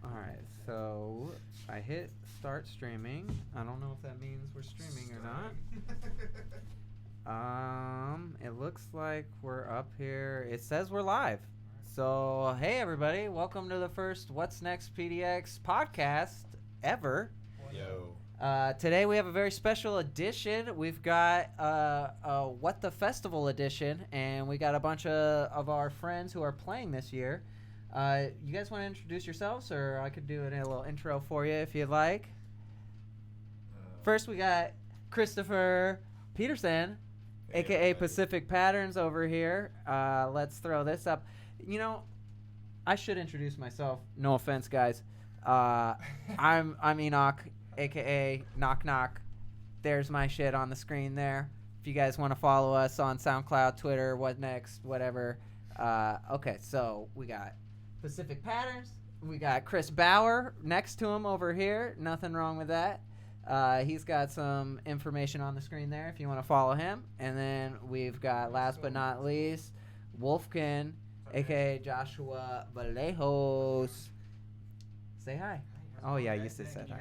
Alright, so I hit start streaming. I don't know if that means we're streaming or not. It looks like we're up here. It says we're live. So, hey everybody, welcome to the first WhatsNext PDX podcast ever. Yo. Today we have a very special edition. We've got a What the Festival edition, and we got a bunch of our friends who are playing this year. You guys want to introduce yourselves, or I could do a little intro for you if you'd like. First, we got Christopher Peterson, a.k.a. Pacific Patterns over here. Let's throw this up. You know, I should introduce myself. No offense, guys. I'm Enoch, a.k.a. Nok Nok. There's my shit on the screen there. If you guys want to follow us on SoundCloud, Twitter, WhatsNext, whatever. Okay, so we got Pacific Patterns. We got Chris Bower next to him over here. Nothing wrong with that. He's got some information on the screen there if you want to follow him. And then we've got, last but not least, Wolfkin, a.k.a. Joshua Vallejos. Say hi. Oh, yeah, you said hi.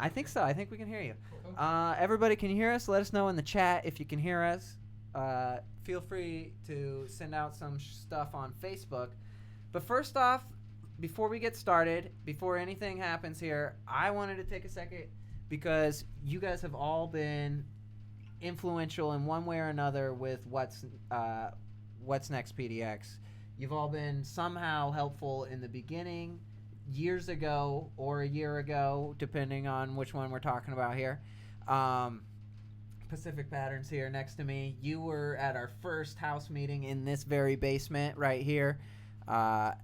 I think so. I think we can hear you. Everybody can hear us. Let us know in the chat if you can hear us. Feel free to send out some stuff on Facebook. But first off, before we get started, before anything happens here, I wanted to take a second because you guys have all been influential in one way or another with What's Next PDX. You've all been somehow helpful in the beginning, years ago or a year ago, depending on which one we're talking about here. Pacific Patterns here next to me. You were at our first house meeting in this very basement right here. I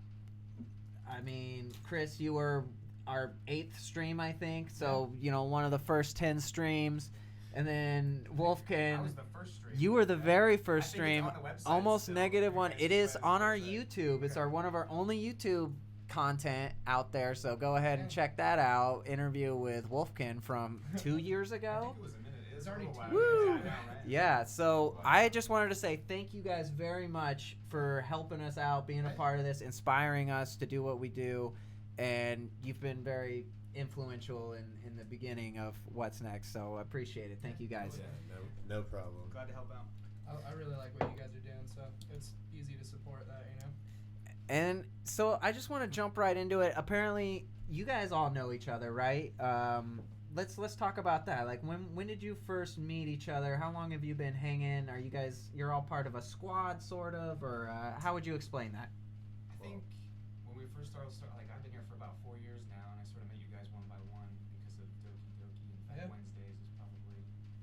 mean, Chris, you were our 8th stream, I think. So, you know, one of the first 10 streams. And then Wolfkin, I was the first stream. You were the very first I think stream. it's on the website Almost still. negative one. It is on our Website. YouTube. It's Okay. one of our only YouTube content out there. So go ahead and check that out. Interview with Wolfkin from 2 years I ago. think it was a minute. It's already a little 2 while. Woo! Yeah, I know, right? Yeah, so I just wanted to say thank you guys very much for helping us out, being a part of this, inspiring us to do what we do, and you've been very influential in the beginning of What's Next, so I appreciate it. Thank you guys. Yeah, no problem. Glad to help out. I really like what you guys are doing, so it's easy to support that, you know? And so I just want to jump right into it. Apparently, you guys all know each other, right? Let's talk about that. Like, when did you first meet each other? How long have you been hanging? Are you guys, you're all part of a squad, sort of, or how would you explain that? I think when we first started, like I've been here for about 4 years now, and I sort of met you guys one by one because of Doki Doki and Fact Yeah. Wednesdays is probably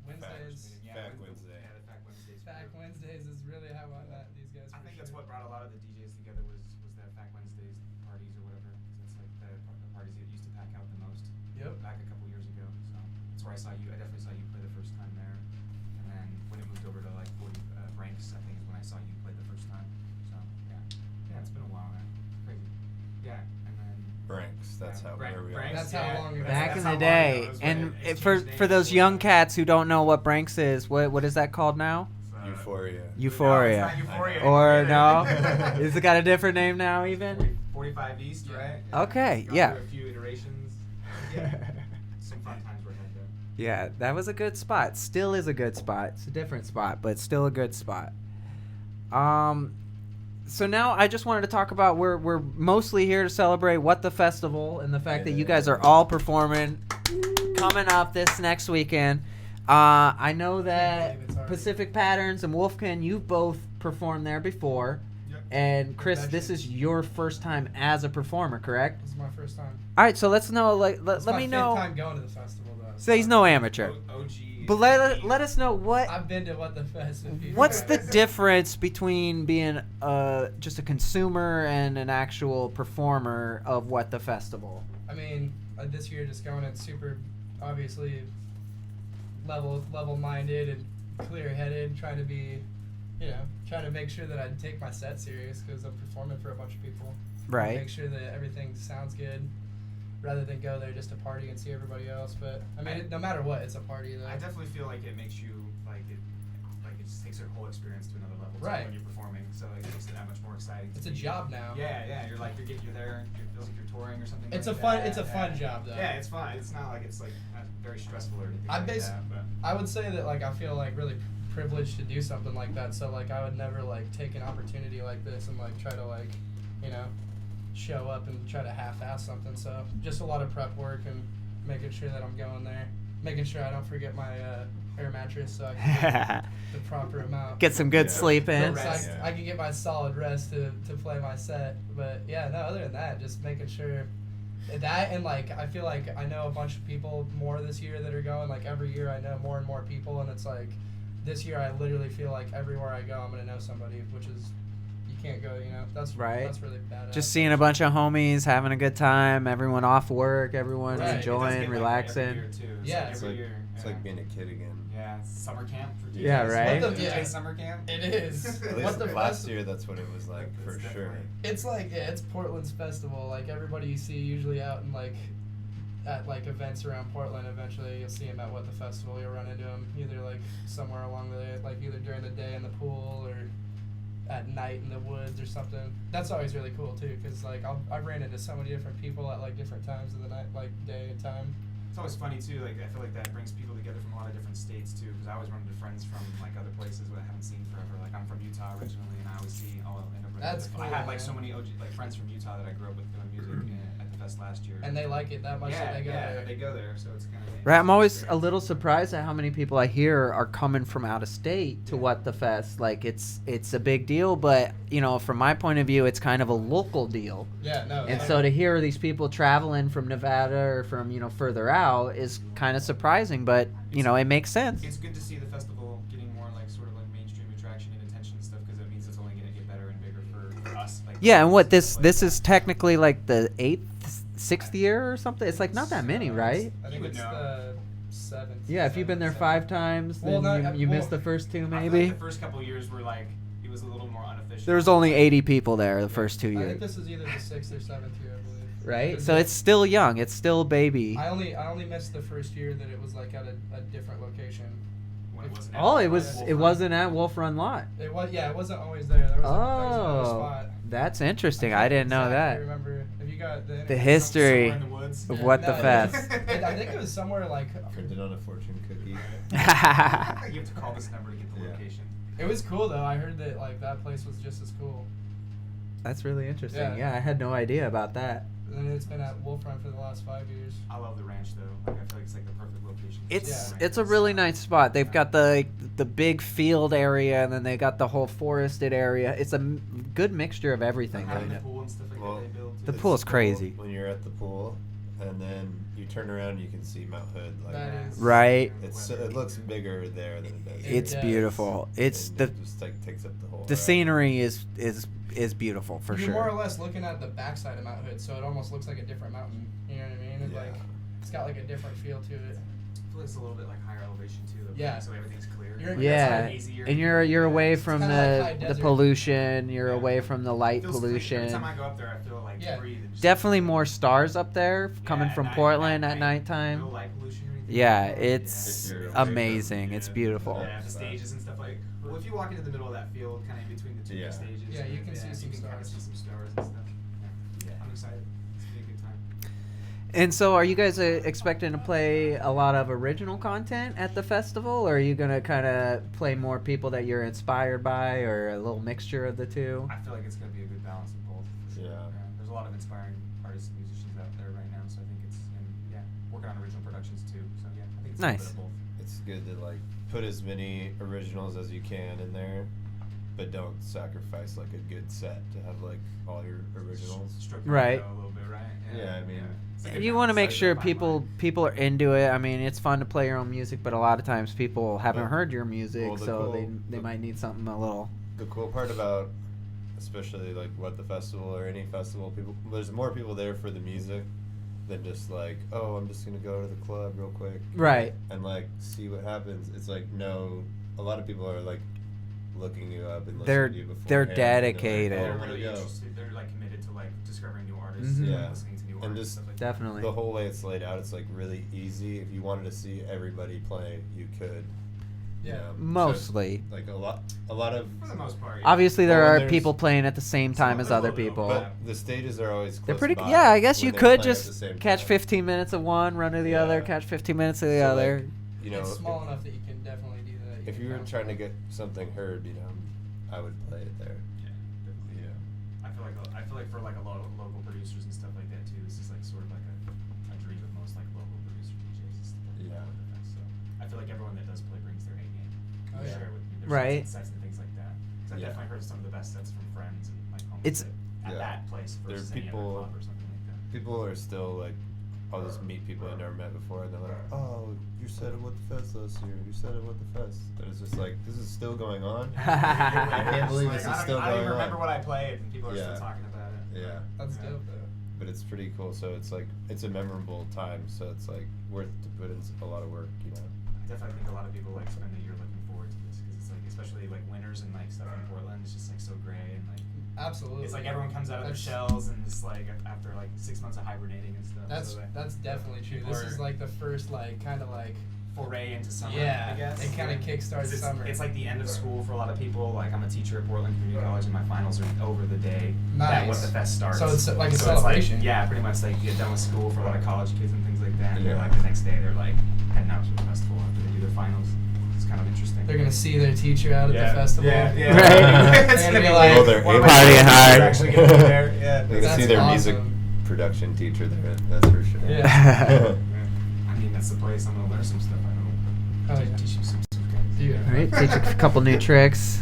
Wednesdays. Yeah, Fact the- Wednesday. Yeah, the Fact Wednesdays. Fact Wednesdays is really how I met these guys. I for think that's sure. what brought a lot of the DJs together was the Fact Wednesdays parties or whatever. 'Cause that's like the parties that used to pack out the most. Yep. Back a couple years ago, so that's where I saw you. I definitely saw you play the first time there, and then when it moved over to like 40 Branks, I think is when I saw you play the first time. So yeah, it's been a while, man. Crazy. Yeah, and then Branks, that's how where we are. That's how long ago. Back That's in how the long ago day, it was when and it for changed for those names. young cats who don't know what Branks is, what is that called now? Euphoria. Euphoria. No, it's not Euphoria. Or no? either. Is it got a different name now, even? 45 East, right? Okay, Gone yeah. through a few iterations. Yeah. Some fun times were had there. Yeah, that was a good spot. Still is a good spot. It's a different spot, but still a good spot. So now I just wanted to talk about we're mostly here to celebrate What the Festival and the fact that you guys are all performing coming up this next weekend. I know that believe it's already- Pacific Patterns and Wolfkin, you've both performed there before. Yep. And Chris, Actually- this is your first time as a performer, correct? This is my first time. All right, so let's know. Let It's me my know. fifth time going to the festival, though. So he's no amateur, OG. but let us know what I've been to What the Fest. a few what's the times. difference between being just a consumer and an actual performer of What the Festival. I mean, this year just going in super, obviously, level-minded and clear-headed, trying to make sure that I take my set serious because I'm performing for a bunch of people. Right. Make sure that everything sounds good, rather than go there just to party and see everybody else. But I mean, no matter what, it's a party though. I definitely feel like it makes you like it just takes your whole experience to another level too Right. when you're performing. So it makes it that much more exciting. It's a job now. Yeah. You're there. It feels like you're touring or something. It's like a fun. that. It's a fun job though. Yeah, it's fun. It's not like it's like very stressful or anything but I would say that like I feel like really privileged to do something like that. So like I would never like take an opportunity like this and like try to like, you know, show up and try to half-ass something. So just a lot of prep work and making sure that I'm going there, making sure I don't forget my air mattress so I can get the proper amount. Get some good sleep in. So I can get my solid rest to play my set. But yeah, no, other than that, just making sure that, and like I feel like I know a bunch of people more this year that are going. Like every year I know more and more people, and it's like this year I literally feel like everywhere I go I'm gonna know somebody, which is you can't go, you know. That's right. That's really bad. Just seeing a bunch of homies having a good time, everyone off work, everyone Right. enjoying, relaxing. Yeah. It's like being a kid again. Yeah, summer camp for DJs. Yeah, right? What the- DJ yeah. summer camp. It is. At What least the last year, that's what it was like for That's sure. definitely- It's like it's Portland's festival. Like everybody you see usually out in like at like events around Portland. Eventually you'll see them at What the Festival. You'll run into them either like somewhere along the like either during the day in the pool or at night in the woods or something. That's always really cool too, because like I've ran into so many different people at like different times of the night, like day and time. It's always funny too. Like I feel like that brings people together from a lot of different states too. Because I always run into friends from like other places that I haven't seen forever. Like I'm from Utah originally, and I always see That's cool, I had like man. so many OG, like friends from Utah that I grew up with doing music at the fest last year. And they like it that much that they go there. they go there. So it's kind of Right, I'm always a little surprised at how many people I hear are coming from out of state to What the Fest. Like it's a big deal, but you know, from my point of view, it's kind of a local deal. Yeah, no. And like- so to hear these people traveling from Nevada or from, you know, further out is kind of surprising, but you know, it makes sense. It's good to see the festival getting more like sort of like mainstream attraction and attention and stuff, because it means it's only going to get better and bigger for us. Like, Yeah, and what stuff this like is that. technically like the 6th year or something. It's like not that many, right? I You think would it's know. the 7th. Yeah, if you've been there 5 times, then Well, no, you well, missed the first 2 I feel maybe. like the first couple years were like it was a little more unofficial. There was only 80 people there the first 2 I years. think this is either the 6th or 7th year, I believe. Right? Because So it's still young. It's still baby. I only missed the first year that it was like at a different location. When it wasn't Oh, at it Wolf wasn't Run. at Wolf Run Lot. It was it wasn't always there. There was another Oh, spot. that's interesting. can't I didn't know exactly that. remember. Have you got the The history Somewhere in the woods. of What the no, Fest. I think it was somewhere like Printed on a fortune cookie. You have to call this number to get the Yeah. location. it was cool though. I heard that like that place was just as cool. That's really interesting. Yeah. Yeah, I had no idea about that. And it's been at Wolf Run for the last 5 years. I love the ranch though. Like I feel like it's like the perfect location. It's Yeah. it's a really nice spot. They've got the big field area, and then they got the whole forested area. It's a good mixture of everything. Like having the Really. pool and stuff like Well, that they built. The too. pool is It's crazy. cool when you're at the pool, and then you turn around and you can see Mount Hood. Like That is- Right. it looks bigger there than it does. It's does. beautiful. It's And the it just like takes up the whole. the ride. scenery is beautiful for You're more or sure. less looking at the backside of Mount Hood, so it almost looks like a different mountain. You know what I mean? It, Yeah. like it's got like a different feel to it. I feel like it's a little bit like higher elevation too. Though, Yeah. So everything's clear. You're- Like, Yeah, it's easier. and you're away from kinda like high the desert. pollution. You're Yeah. away from the light Feels clean. Every pollution. time I go up there, I feel like Yeah. breathe. And just Definitely more stars up there coming at from night- Portland at night. nighttime. No light pollution or anything. Yeah, like that. it's If you're away from- amazing. It's yeah. beautiful. Yeah, the stages and stuff like. Well, if you walk into the middle of that field, kind of in between the two Yeah. big stages, Yeah, you can see you some can kind of stars. see some stars and stuff. Yeah. I'm excited. It's gonna be a good time. And so, are you guys expecting to play a lot of original content at the festival, or are you gonna kind of play more people that you're inspired by, or a little mixture of the two? I feel like it's gonna be a good balance of both. For sure. Yeah. There's a lot of inspiring artists and musicians out there right now, so I think it's working on original productions too. So yeah, I think it's Nice. a bit of both. It's good to like put as many originals as you can in there, but don't sacrifice like a good set to have like all your originals. Stroke your Right. ego a little bit, right? Yeah, I mean, It's a good You want to balance. make Like, sure fine line. people are into it. I mean, it's fun to play your own music, but a lot of times people haven't Well, heard your music, well, the so cool- they the- might need something a little. The cool part about, especially like What the Festival or any festival, there's more people there for the music than just like, oh, I'm just gonna go to the club real quick Right. and like see what happens. It's like no, a lot of people are like looking you up and They're- listening to you they're beforehand, and dedicated. Like, They're oh, where to really go? interested. They're like committed to like discovering new artists Mhm. and Yeah. listening to new And artists. just Stuff like Definitely. The whole way it's laid out, it's like really easy. If you wanted to see everybody play, you could. You Yeah. know, Mostly. so, like a lot of. For the most part. Obviously, there Well, are there's- people playing at the same time as a other little bit of people. overlap. But the stages are always. They're Close pretty. by Yeah, I guess when you they could play at the just same catch time. 15 minutes of one, run to the Yeah. other, catch 15 minutes of the So, like, other. You know, it's small enough that you can definitely do that. if you were trying to get something heard, you know, I would play it there. Yeah, definitely. You know. I feel like for like a lot of local producers and stuff like that too, this is like sort of like a dream of most like local producer DJs and stuff like Yeah. that. So I feel like everyone that does play brings their A game. Oh, They yeah. share with me their Right. sets and things like that. 'Cause I've Yeah. definitely heard some of the best sets from friends and like homies It's- at Yeah. that place There are versus any other people- club or something like that. People are still like, I'll just meet people I've never met before, and they're like, "Oh, you said it with the fest last year. You said it with the fest." And it's just like, this is still going on. I can't believe Like, this is still I don't going even remember on. what I played, and people are Yeah. still talking about it. Yeah. That's Yeah. dope though. But it's pretty cool. So it's like, it's a memorable time. So it's like worth to put in a lot of work, you know. I definitely think a lot of people like spend the year looking forward to this because it's like, especially like winters and like stuff in Portland, it's just like so gray and like Absolutely. it's like everyone comes out of their That's- shells and just like after like 6 months of hibernating and stuff. That's so, like, that's definitely true. This Or- is like the first like kind of like foray into summer. Yeah, I guess it kinda kickstarts 'Cause summer. It's like the end of school for a lot of people. Like I'm a teacher at Portland Community College, and my finals are over the day that Nice. What the Fest starts. So it's like a So celebration. yeah, pretty much like you get done with school for a lot of college kids and things like that. And they're Yeah. like the next day they're like heading out to the festival after they do their finals. It's kind of interesting. they're gonna see their teacher out at Yeah. the festival. Yeah, yeah. Right. It's They're gonna gonna be be like, like, they're one of my able- Partying students hard. are actually gonna be there. Yeah. They're gonna That's see their awesome. music production teacher there. That's for sure. Yeah. Yeah. I mean, that's the place. I'm gonna learn some stuff. I don't Oh, know. yeah. Teach you some things. Dude. Right, teach a couple new tricks.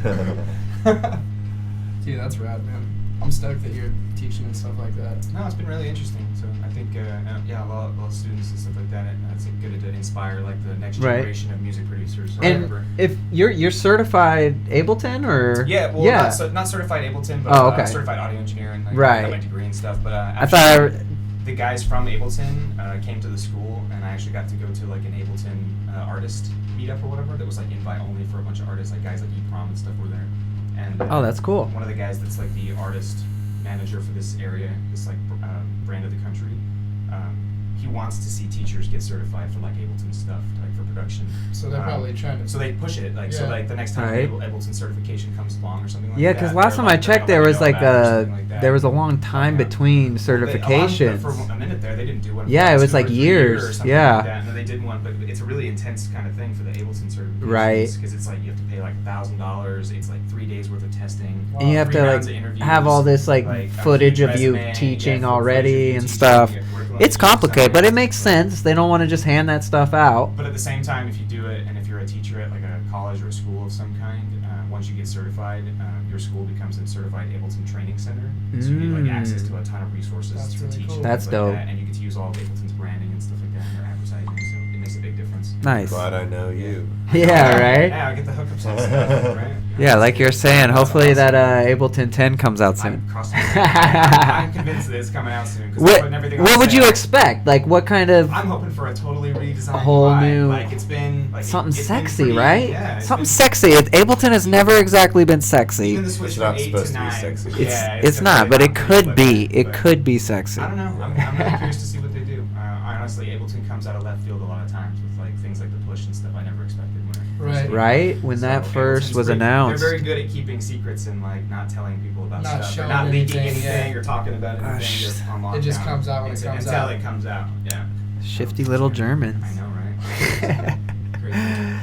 Dude, that's rad, man. I'm stoked that you're teaching and stuff like that. No, it's been really interesting. So I think, yeah, a lot of students and stuff like that, and it's good to inspire like the next Right. generation of music producers. or And whatever. if you're certified Ableton or Yeah, well, yeah. not certified Ableton, but Oh, okay. certified audio engineer, and like, Right. got my degree and stuff. But I thought I actually, the guys from Ableton came to the school, and I actually got to go to like an Ableton artist meetup or whatever that was like invite only for a bunch of artists, like guys like E-Prom and stuff were there. And Oh, that's cool. one of the guys that's like the artist manager for this area, this like brand of the country, he wants to see teachers get certified for like Ableton stuff, like for production. So they're probably trying to. So they push it, like so Yeah. like the next time Right. Ableton certification comes along or something like Yeah, that. because last they're time like- I they're checked, gonna there let was you know like about it or a something like that. there was a long time Yeah. between For certifications. a minute there, they didn't do one. for Yeah, it was 2 or like 3 years, or something yeah. Like that. And then they did one, but it's a really intense kind of thing for the Ableton certifications. Right. Because it's like you have to pay like $1,000. It's like 3 days worth of testing. And you have 3 to rounds like of interviews, have all this like a footage huge of you resume, teaching yeah, already footage of you and teaching, stuff. you have curriculum It's and stuff complicated, like but that. it makes sense. They don't want to just hand that stuff out. But at the same time, if you do it, and if you're a teacher at like a college or a school of some kind, once you get certified, your school becomes a certified Ableton training center. So you get like access to a ton of resources That's to really teach. cool. and That's things like dope. that, and you get to use all of Ableton's branding and stuff like that in your advertising. So it makes a big difference. Nice. Glad I know you. Yeah, right? Yeah, I get the hookups and stuff, right? Yeah, like you're saying, That's hopefully awesome. that Ableton 10 comes out soon. I'm crossing. I'm convinced that it's coming out soon. 'Cause I'm What putting everything on what would you sale. expect? Like what kind of I'm hoping for a totally redesigned A whole UI. new- Like it's been like something it's been sexy, pretty- right? Yeah, it's Something been- sexy. Ableton has never exactly been sexy. Even the switch It's from not 8 supposed to to be 9. sexy. Yeah, It's not, but definitely it could not be. but It could be sexy. I don't know. I'm really curious to see what they do. Honestly, Ableton comes out of left field a lot of times with like things like the push and stuff I never expected when I first Right. came. Right? When So that first Ableton's was pretty- announced. They're very good at keeping secrets and like not telling people about Not stuff. showing They're not leaking anything, anything yeah. or talking about anything. Gosh. Just on It just lockdown comes out when it comes until out. it comes out. Yeah. Shifty little Germans. I know, right? Crazy.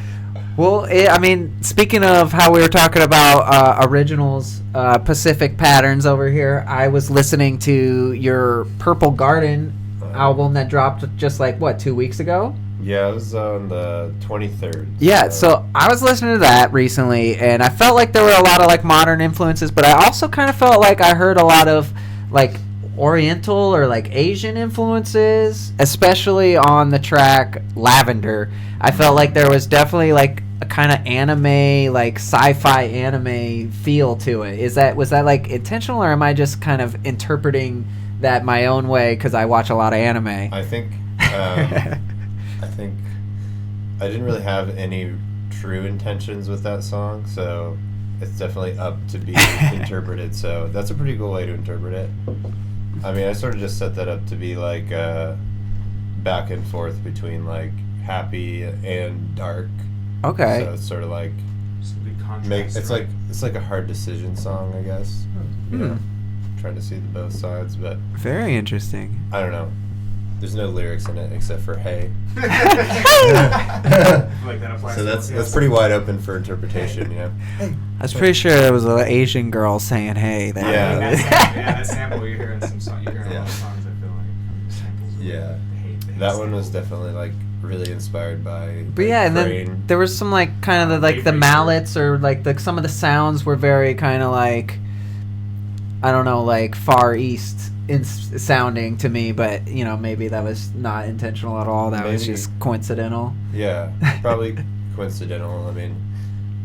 Well, I mean, speaking of how we were talking about originals, Pacific Patterns over here, I was listening to your Purple Garden album that dropped just like, what, 2 weeks ago? Yeah, it was on the 23rd. Yeah, so I was listening to that recently, and I felt like there were a lot of like modern influences, but I also kind of felt like I heard a lot of like Oriental or like Asian influences, especially on the track Lavender. I felt like there was definitely like a kind of anime, like sci-fi anime feel to it. Was that like intentional, or am I just kind of interpreting that my own way because I watch a lot of anime? I think I didn't really have any true intentions with that song, so it's definitely up to be interpreted. So that's a pretty cool way to interpret it. I mean, I sort of just set that up to be like back and forth between like happy and dark, Okay. So it's sort of like Some good contrast. it's like a hard decision song, I guess. You know, trying to see the both sides, but Very interesting. I don't know. There's no lyrics in it except for "Hey." Like that applies. So to that's both, pretty wide open for interpretation, you know. I was pretty sure there was an Asian girl saying "Hey" there. Yeah. That sample you're hearing some song. You're hearing a lot of songs. I feel like from the samples. Yeah. The hate That one was sample. definitely like really inspired by. But like, yeah, and Brain. then there was some like kind of the like the Racer. mallets or like some of the sounds were very kind of like, I don't know, like Far East sounding to me, but you know, maybe that was not intentional at all. That was Maybe. just coincidental. Yeah, probably coincidental. I mean,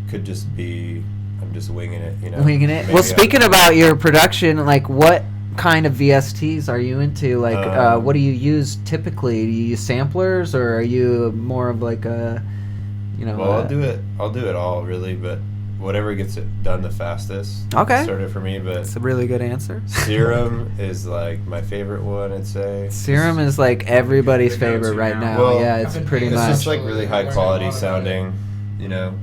could just be I'm just winging it, you know. Winging it. Maybe Well, speaking about your production, like what kind of VSTs are you into? Like, what do you use typically? Do you use samplers, or are you more of like a, you know? Well, I'll do it all really, but whatever gets it done the fastest. Okay. Sort of for me, but That's a really good answer. Serum is like my favorite one, I'd say. Serum is like everybody's The go-to favorite right now. now. Well, yeah, I've it's been pretty paying It's much. just like really high Learning a quality lot about sounding, you know.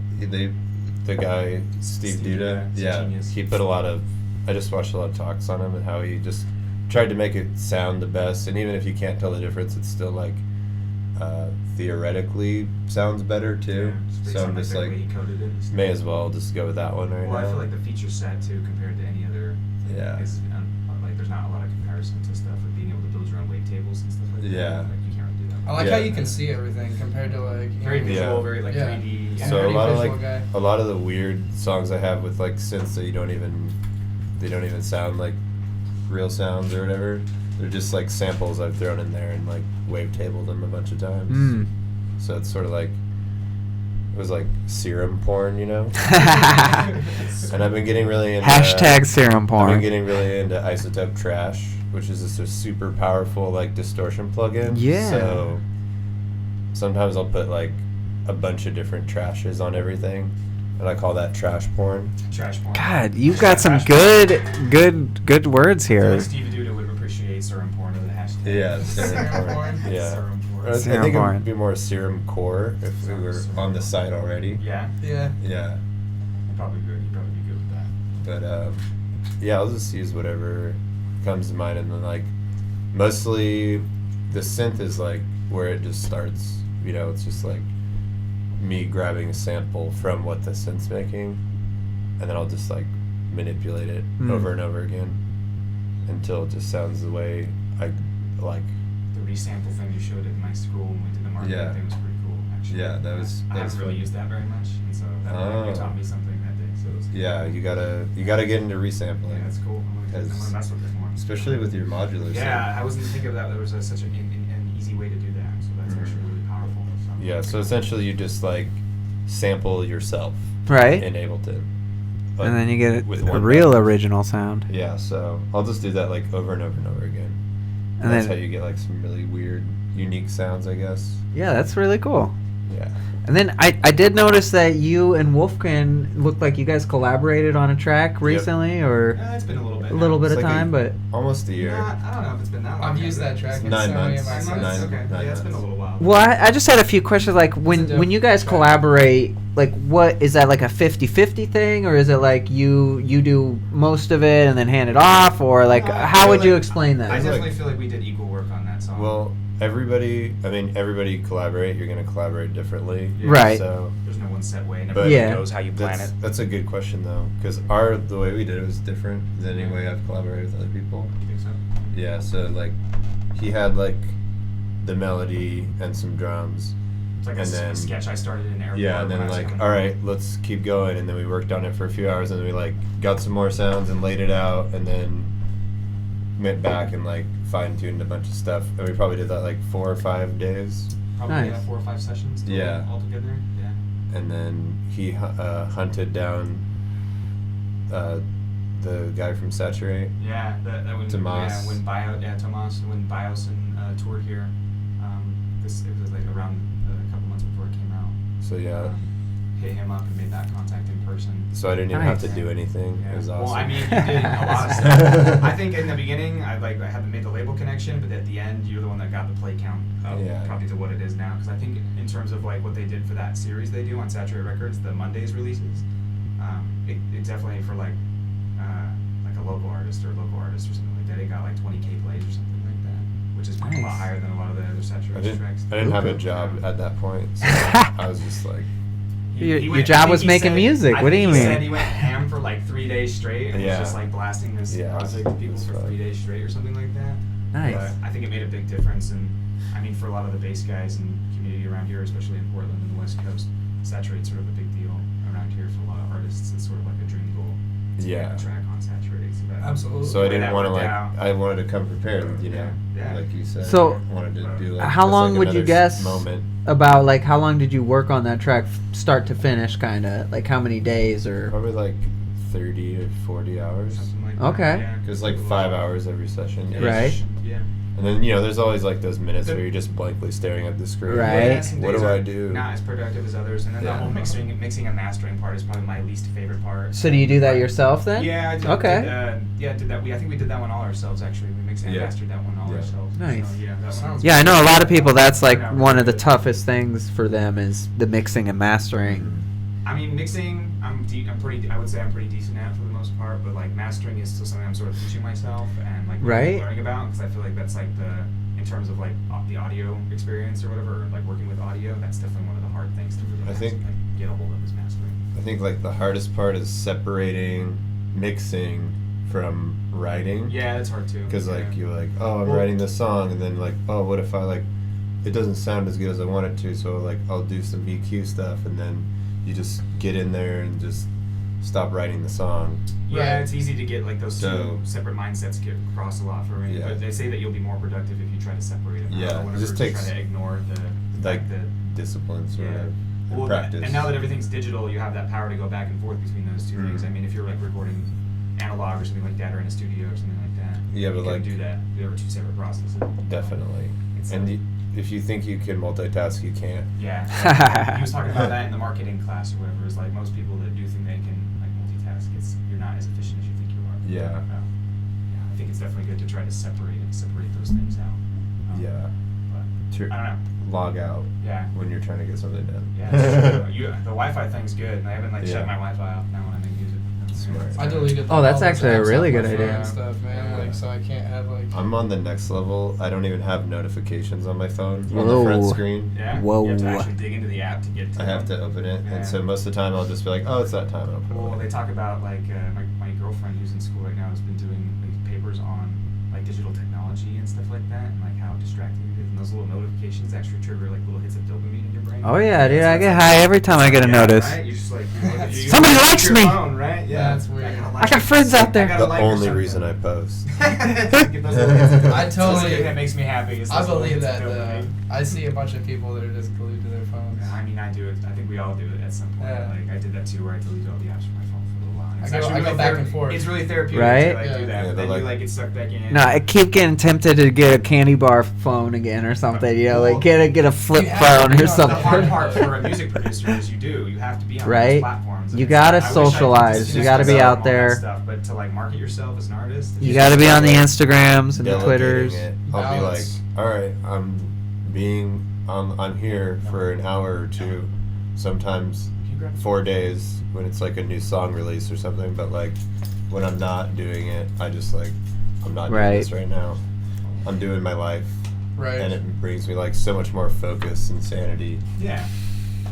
The guy Steve Steve Duda, Duda, he's a yeah, genius. he put a lot of. I just watched a lot of talks on him and how he just tried to make it sound the best, and even if you can't tell the difference, it's still like theoretically sounds better too. Yeah, So I'm based just on, like, the way he coded it. and may stuff. as well just go with that one right Well, now. I feel like the feature set too, compared to any other, Yeah. is like there's not a lot of comparison to stuff with being able to build your own wavetables and stuff like Yeah. that. Like you can't really do that. I like how Yeah. you can see everything compared to like you Very know, visual, Yeah. very like Yeah. 3D. I'm So a pretty lot of visual like guy. a lot of the weird songs I have with like synths that they don't even sound like real sounds or whatever. They're just like samples I've thrown in there and like wavetabled them a bunch of times. Mm. So it's sort of like it was like serum porn, you know. And I've been getting really into Hashtag serum I've been porn. getting really into Isotope Trash, which is just a super powerful like distortion plugin. Yeah. So sometimes I'll put like a bunch of different trashes on everything, and I call that trash porn. Trash porn. God, you've Just got like some trash porn. good words I feel here. like Steve Duda would appreciate serum porn as a hashtag. Yeah, serum Serum porn. porn. Yeah. Serum I porn. Serum think it porn. would be more serum core if we were on the site already. Yeah, Yeah. Yeah, you'd probably be good with that. but yeah, I'll just use whatever comes to mind, and then like mostly the synth is like where it just starts. You know, it's just like me grabbing a sample from what the synth's making, and then I'll just like manipulate it over and over again until it just sounds the way I like. The resample thing you showed at my school when we did the marketing Yeah. thing was pretty cool, actually. Yeah, that was I haven't really fun. used that very much, and so that Oh. you taught me something that day. So it was Yeah, you gotta get into resampling, yeah, that's cool. I'm gonna As- mess with it more. especially with your modular. Yeah, I wasn't thinking of that. There was such an easy way to do that, so that's Mhm. actually really powerful. So. Yeah, so essentially you just like sample yourself Right? in Ableton. But And then you get with a one real button. original sound. Yeah, so I'll just do that like over and over and over again. And That's then how you get like some really weird, unique sounds, I guess. yeah, that's really cool. Yeah. And then I did notice that you and Wolfkin looked like you guys collaborated on a track recently, or It's been a little bit. a little now. bit It's of like time, but Almost a year. I don't know if it's been that long. I've yet, used that but- track. It's in 9 so many months. of my Nine months. songs. Okay. nine Yeah, it's been a months. little while. well, I just had a few questions. Like when dope when you guys track. collaborate, like what is that, like a 50-50 thing, or is it like you do most of it and then hand it off, or like No, I how feel would you like- explain I that? It's definitely like- feel like we did equal work on that song. Well, everybody collaborate. You're gonna collaborate differently. Yeah. Right. So there's no one set way. But- Never Yeah. goes how you plan it. that's a good question though, because the way we did it was different than any way I've collaborated with other people. You think so? Yeah, so like he had like the melody and some drums. It's like And a then- sketch I started in Airport. Yeah, and then when I was like, young. all right, let's keep going, and then we worked on it for a few hours, and then we like got some more sounds and laid it out, and then went back and like fine tuned a bunch of stuff, and we probably did that like 4 or 5 days, Probably Nice. 4 or 5 sessions. Total, Yeah. All together. Yeah. and then he hunted down the guy from Saturate. Yeah. That when Tomas. Tomas when Bios and toured here. It was like around a couple months before it came out. So yeah, hit him up and made that contact in person. So I didn't even have to Nice. do anything. Yeah. It was awesome. Well, I mean, you did a lot of stuff. I think in the beginning, I hadn't made the label connection, but at the end, you're the one that got the play count up Yeah. probably to what it is now. Because I think in terms of like what they did for that series they do on Saturate Records, the Mondays releases, it definitely for like a local artist or something like that, it got like 20K plays or something like that, which is a lot Nice. higher than a lot of the other Saturate tracks. I didn't have a Okay. job at that point, so I was just like, Your job was making music. What do you He said mean? he went ham for like 3 days straight and Yeah. was just like blasting this Yeah, project to people that's for fun. 3 days straight or something like that. Nice. But I think it made a big difference, and I mean for a lot of the bass guys and community around here, especially in Portland and the West Coast, Saturate's sort of a big deal around here for a lot of artists. It's sort of like a dream goal to Yeah. get a track on Saturate. So that Absolutely. so I way didn't that want to worked like, out. I wanted to come prepared, you know, Yeah. like you said. So, I wanted to do like. how just, long like, would you another guess Moment. about like how long did you work on that track, start to finish, kind of like how many days or? Probably like 30 to 40 hours. Something like Okay. that, yeah. Because like 5 hours every session. Yeah. Right. Yeah. And then, you know, there's always like those minutes where you're just blankly staring at the screen. Right. Yeah, some What days do are I do? Not as productive as others, and then Yeah. the whole mixing and mastering part is probably my least favorite part. So do you do that yourself then? Yeah, I did. Okay. Did that. I think we did that one all ourselves. Actually, we mixed and Yeah. mastered that one all Yeah. ourselves. Nice. So, yeah, that one Sounds was- Yeah, I know a lot of people. That's like Turned out one really of the good. toughest things for them is the mixing and mastering. I mean, mixing, I would say I'm pretty decent at for the most part, but like mastering is still something I'm sort of teaching myself and like Right. learning about, because I feel like that's like in terms of like the audio experience or whatever, like working with audio, that's definitely one of the hard things to really I think- like, get a hold of is mastering. I think like the hardest part is separating mixing from writing. Yeah, that's hard too. Because like yeah. you're like, oh, I'm Well- writing this song, and then like, oh, what if I like, it doesn't sound as good as I want it to, so like I'll do some EQ stuff, and then you just get in there and just stop writing the song. Yeah, Right. it's easy to get like those So- two separate mindsets get across a lot for me. Yeah. But they say that you'll be more productive if you try to separate them. Yeah, out, it whenever just try takes, to ignore the like, fact that discipline sort Yeah. of, and well, practice. and now that everything's digital, you have that power to go back and forth between those two things. I mean, if you're like recording analog or something like that, or in a studio or something like that, Yeah, you but, can like- do that. There were two separate processes. Definitely. It's And like- if you think you can multitask, you can't. Yeah, he was talking about that in the marketing class or whatever. Is like most people that do think they can like multitask, you're not as efficient as you think you are. Yeah. Yeah, I think it's definitely good to try to separate those things out. Yeah. But True. I don't know. Log out Yeah. when you're trying to get something done. Yeah, that's true. The Wi-Fi thing's good, and I haven't like Yeah. shut my Wi-Fi off now when I make music. Smart. I deleted. Oh, that's all those actually a apps really off my good phone idea. and stuff, man. Yeah. Like, so I can't have like. I'm on the next level. I don't even have notifications on my phone on the front Whoa. screen. Yeah. Whoa. You have to actually dig into the app to get to I have them. to open it, Yeah. and so most of the time I'll just be like, "Oh, it's that time," and I'll put it Well, away. they talk about like my girlfriend who's in school right now has been doing like papers on like digital technology and stuff like that, and like how distracting it is, and those little notifications actually trigger like little hits of dopamine in your brain. Oh yeah, dude, So I it's get like- high every time I get a Yeah, notice. Right? You're just like you look at- you Somebody look at likes your me. phone, right? Yeah, That's weird. I got friends out there. The only reason I post. I totally- that makes me happy. Is I those little believe hits of that though. dopamine. I see a bunch of people that are just glued to their phones. I mean, I do it. I think we all do it at some point. Yeah. Like I did that too, where I deleted all the apps from my phone for a little while. And I it's go- actually I go really back and forth. It's really therapeutic Right? to like Yeah. do that. Yeah, but but then like- you like get sucked back in. No, I keep getting tempted to get a candy bar phone again or something. You know, Well, like get a flip You have phone to- or The hard something. part for a music producer is you do. You have to be on Right? those platforms. and You it's gotta like, I wish I could socialize. disconnect You gotta be myself out from all that there. Stuff, but to like market yourself as an artist, it's You just- got to be on the like, Instagrams and the Delegating Twitters. it. I'll be like, Balance. "All right, I'm here for an hour or two, sometimes Can you grab 4 days when it's like a new song release or something. But like when I'm not doing it, I just like I'm not doing Right. this right now. I'm doing my life, Right. and it brings me like so much more focus and sanity. Yeah.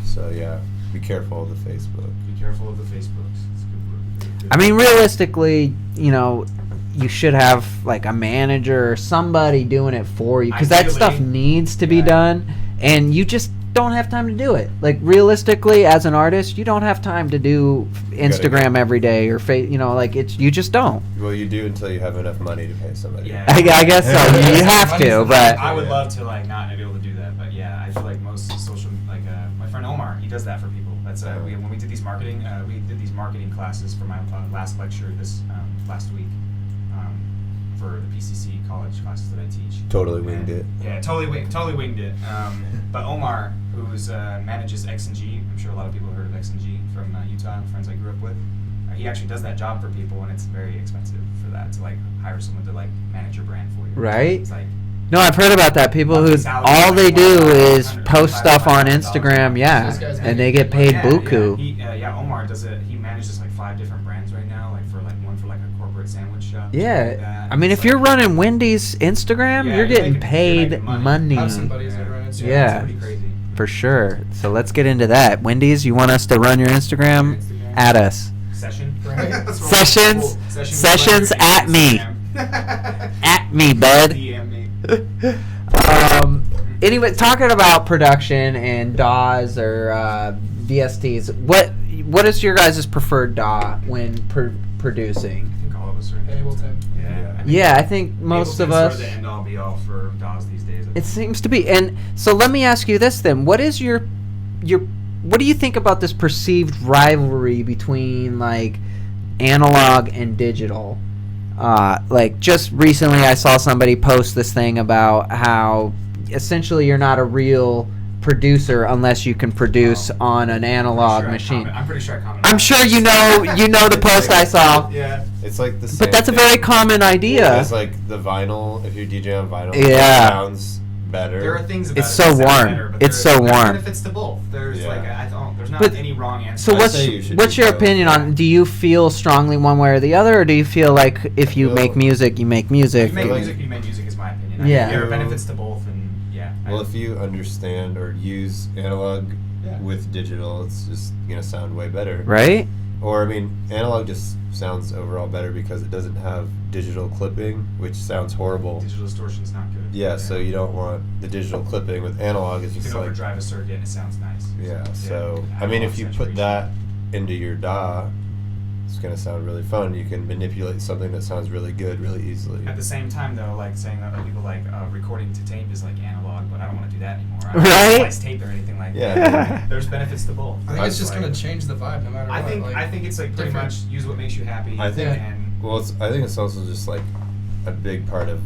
So yeah, be careful of the Facebook. Be careful of the Facebooks. It's a good word. Good. I mean, realistically, you know, you should have like a manager or somebody doing it for you because that stuff Ideally. needs to be Yeah. done, and you just don't have time to do it. Like realistically, as an artist, you don't have time to do Instagram every day or you know, like you just don't. Well, you do until you have enough money to pay somebody. Yeah. I guess so. You have to, but I would love to like not be able to do that, but yeah, I feel like most social like my friend Omar, he does that for people. That's when we did these marketing classes for my last lecture this last week. for the PCC college classes that I teach. Totally winged it. Yeah, totally winged it. But Omar, who's manages X and G, I'm sure a lot of people have heard of X and G from Utah, friends I grew up with. He actually does that job for people, and it's very expensive for that to like hire someone to like manage your brand for you. Right. It's like, No, I've heard about that. People who all they do is post stuff on Instagram, yeah, and they get paid buku. Yeah, Omar does it. He manages like 5 different brands right now, like one for like a corporate sandwich shop. Yeah, like that. I mean, if you're running Wendy's Instagram, Yeah, you're getting you're paid making money. Have some buddies that run Instagram. Yeah. It's pretty crazy. For sure. So let's get into that. Wendy's, you want us to run your Instagram? At us. Session. Right. That's what Sessions. we'll- Sessions we'll at me. Instagram. At me, bud. DM me. Anyway, talking about production and DAWs or VSTs, what is your guys' preferred DAW when producing? I think all of us are. Ableton. Yeah, I think most of Ableton's us. sort of the end all be all for DAWs these days. It seems to be. And so let me ask you this then. What is your what do you think about this perceived rivalry between like analog and digital? Like just recently I saw somebody post this thing about how essentially you're not a real producer unless you can produce on an analog machine. I'm pretty sure I commented. I'm sure you know the post I saw. Yeah. It's like the same But that's a thing. very common idea. It's like the vinyl. If you DJ on vinyl, Yeah. it sounds better. There are things about It's it so that sound warm. better, but It's there so are warm. benefits to both. There's Yeah. like there's not But- any wrong answer. So I what's say you should what's do your both. opinion on? Do you feel strongly one way or the other, or do you feel like if you Well, make music, you make If music? you make like- music, you make music is my opinion. Yeah. There are benefits to both, and yeah. Well, if you understand or use analog Yeah. with digital, it's just gonna sound way better. Right? Or I mean, analog just sounds overall better because it doesn't have digital clipping, which sounds horrible. digital distortion's not good. Yeah, so you don't want the digital clipping with analog. It's You just can like overdrive a circuit and it sounds nice. yeah. So I mean, if you put that into your DAW, it's gonna sound really fun. You can manipulate something that sounds really good really easily. At the same time, though, like saying that other people like recording to tape is like analog, but I don't want to do that anymore. I don't want Right? to slice tape or anything like Yeah. that. There's benefits to both. I think it's just Like, gonna change the vibe no matter I what. think like, I think it's like pretty different- much use what makes you happy. I think- and Well, I think it's also just like a big part of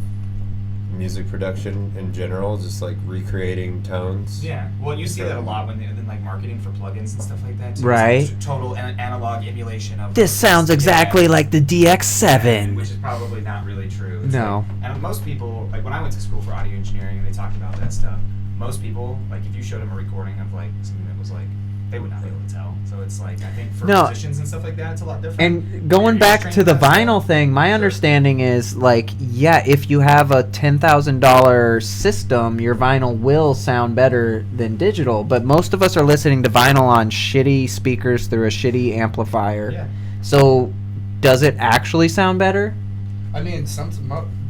music production in general, just like recreating tones. yeah, well, you see that a lot when in like marketing for plugins and stuff like that. Too. Right. It's total analog emulation of. This sounds exactly like the DX7. Which is probably not really true. It's No. like- and most people, like when I went to school for audio engineering and they talked about that stuff, most people, like if you showed them a recording of like something that was like, they would not be able to tell. So it's like, I think for No. musicians and stuff like that, it's a lot different. And going You're back trained to the with that stuff. vinyl thing, my understanding is like, yeah, if you have a $10,000 system, your vinyl will sound better than digital. But most of us are listening to vinyl on shitty speakers through a shitty amplifier. Yeah. So, does it actually sound better? I mean,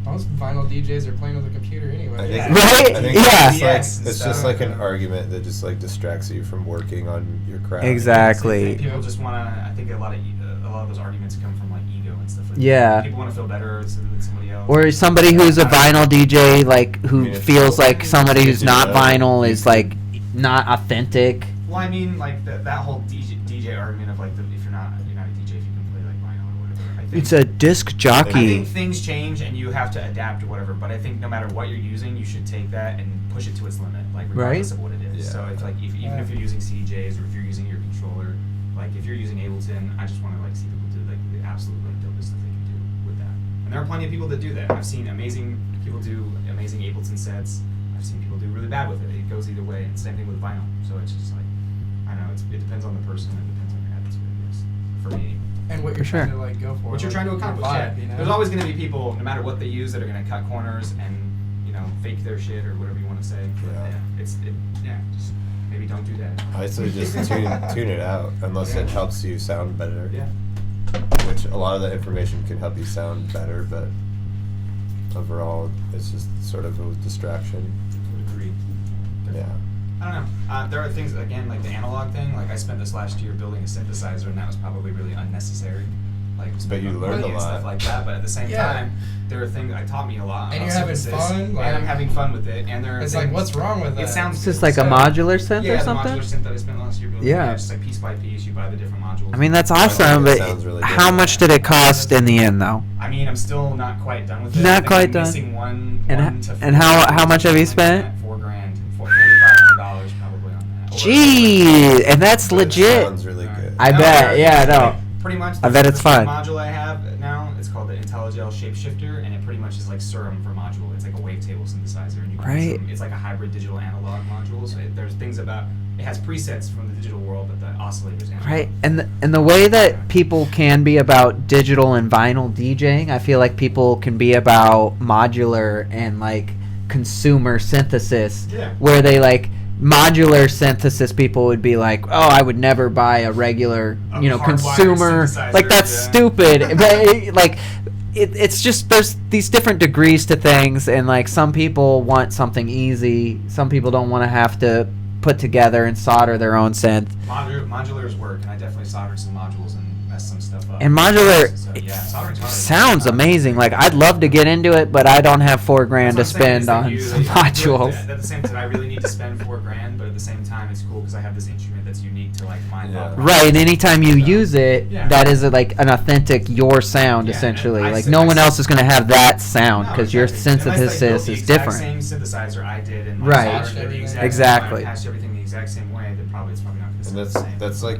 most vinyl DJs are playing with a computer anyway. I think, Yeah. Right? I think Yeah. it's, like, PDX and it's stuff. just like an argument that just like distracts you from working on your craft. Exactly. People just want to, I think a lot of those arguments come from like ego and stuff like Yeah. that. People want to feel better than somebody else. Or somebody who's a vinyl DJ, like, I who mean, it's feels so- like somebody who's not Yeah. vinyl is, like, not authentic. Well, I mean, like that whole DJ argument of like if you're not a DJ if you can play like vinyl or whatever. I think It's a disc I jockey. think things change and you have to adapt or whatever. But I think no matter what you're using, you should take that and push it to its limit, like regardless of what it is. Yeah. So it's like even if you're using CJs or if you're using your controller, like if you're using Ableton, I just want to like see people do like the absolute like dopest stuff they can do with that. And there are plenty of people that do that. I've seen amazing people do amazing Ableton sets. I've seen people do really bad with it. It goes either way. And same thing with vinyl. So it's just like I don't know. It depends on the person. It depends on your attitude. I guess for me. And what For you're sure. trying to like go for. What you're like, trying to your accomplish, vibe, yeah. you know? There's always going to be people, no matter what they use, that are going to cut corners and fake their shit or whatever you want to say. But, Yeah. just maybe don't do that. I say just tune it out unless it helps you sound better. Yeah. Which a lot of that information can help you sound better, but overall it's just sort of a distraction. Would agree. Yeah. I don't know. There are things again like the analog thing. Like I spent this last year building a synthesizer, and that was probably really unnecessary. Like But you spending learned money a and stuff lot. like that. But at the same Yeah. time, There are things that taught me a lot. And about you're having synthesis, fun? And Like- I'm having fun with it. And there are It's things, like, what's wrong with that? It sounds It's good. just like a So- modular synth yeah, or the something? modular synth that I spent last year building. Yeah. It's just like piece by piece. You buy the different modules. I mean, that's I think awesome, it but sounds really good. how much did it cost in the end, though? I mean, I'm still not quite done with it. Not I think quite I'm done. Missing one And to and how much have you spent? $4,000, $4,500 probably on that. Gee, and that's But it legit. sounds really good. I bet, yeah, it's no. like pretty much. I bet it's the fun. Module I have now, it's called the IntelliGel Shapeshifter, and it pretty much is like Serum for module. It's like a wavetable synthesizer, and you can Right. It's like a hybrid digital analog module. So there's things about it has presets from the digital world, but the oscillators analog. Right, and the way that people can be about digital and vinyl DJing, I feel like people can be about modular and like consumer synthesis, Yeah. where they like modular synthesis people would be like, oh, I would never buy a regular, A you know, hardwired consumer, like synthesizer, that's yeah. stupid. But like it's just there's these different degrees to things, and like some people want something easy, some people don't want to have to put together and solder their own synth. Modulars work, and I definitely soldered some modules and messed some stuff up. And modular So, yeah, soldering's hard. sounds amazing. Like I'd love to get into it, but I don't have $4,000 to That's what I'm saying, spend is that on you- some you- modules. At the same time, I really need to spend $4,000, but at the same time, it's cool because I have this instrument that's unique to like mine. Yeah. Right, and anytime you use it, Yeah. that is like an authentic your sound Yeah, essentially. and I Like said- no I one said- else is gonna have that sound No, because your exactly. And I, like, built synthesis the is exact different. Same synthesizer I did, and Right. soldered it the exact Exactly. Same way, patched everything the exact same way. That probably it's probably not going to And sound the same. that's like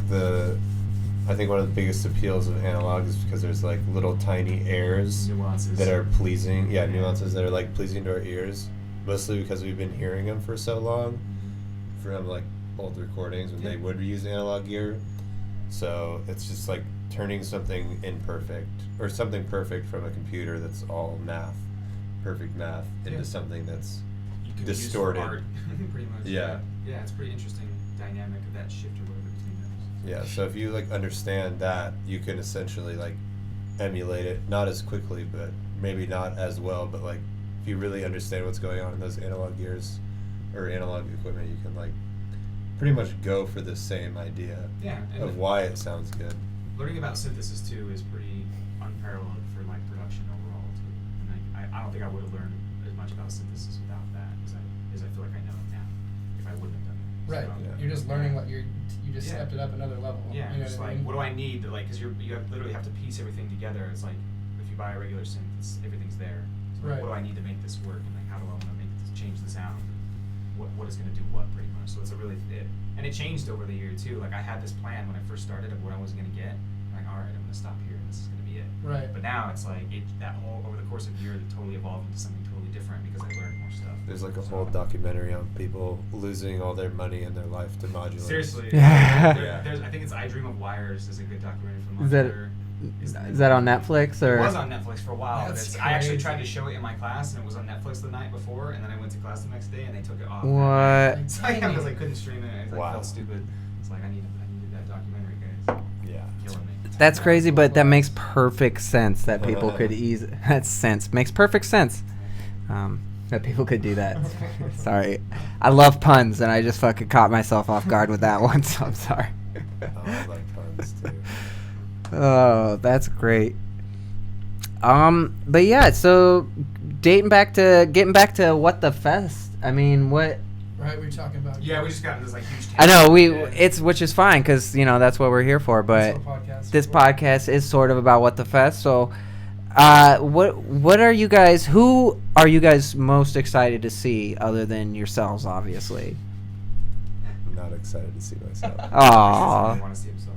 I think one of the biggest appeals of analog is because there's like little tiny airs nuances that are pleasing. Yeah, nuances that are like pleasing to our ears. Mostly because we've been hearing them for so long, from like old recordings when they would use analog gear. So it's just like turning something imperfect or something perfect from a computer that's all math, perfect math, into Yeah. something that's You can use for distorted. art, pretty much. Yeah. Yeah, it's pretty interesting dynamic of that shift or whatever between those. Yeah, so if you like understand that, you can essentially like emulate it, not as quickly, but maybe not as well, but like if you really understand what's going on in those analog gears or analog equipment, you can like pretty much go for the same idea Yeah, and of why it sounds good. learning about synthesis too is pretty unparalleled for like production overall too. And like, I don't think I would have learned as much about synthesis without that, as I feel like I know it now. If I wouldn't have done it. Right. So, Yeah. You're just learning what you just Yeah. stepped it up another level. Yeah, You know just what I like mean? what do I need to like? Because literally have to piece everything together. It's like if you buy a regular synth, everything's there. So like, Right. what do I need to make this work? And like how do I want to change the sound? What is going to do what pretty much? So it's a really and it changed over the year too. Like I had this plan when I first started of what I was going to get. Like all right, I'm going to stop here and this is going to be it. Right. But now it's like that whole over the course of a year, it totally evolved into something totally different because I learned more stuff. There's like a So- whole documentary on people losing all their money in their life to modular. Seriously. Yeah. There's, I think it's I Dream of Wires is a good documentary from Is that- Modular. Is that on Netflix or? It was on Netflix for a while. But That's I actually tried to crazy. show it in my class, and it was on Netflix the night before, and then I went to class the next day, and they took it off. What? So I because I couldn't stream it. I Wow. felt stupid. It's like I needed that documentary, guys. Yeah. Killing me. That's crazy, but that makes perfect sense that people could makes perfect sense. That people could do that. Sorry, I love puns, and I just fucking caught myself off guard with that one. So I'm sorry. Oh, I like puns too. Oh, that's great. But yeah, so getting back to what the fest. I mean, what? Right. We were talking about. Yeah, we just got in this like huge. I know tangent. it's which is fine because that's what we're here for. But this podcast is sort of about what the fest. So, what are you guys? Who are you guys most excited to see other than yourselves, obviously? I'm not excited to see myself. Aww. I want to see himself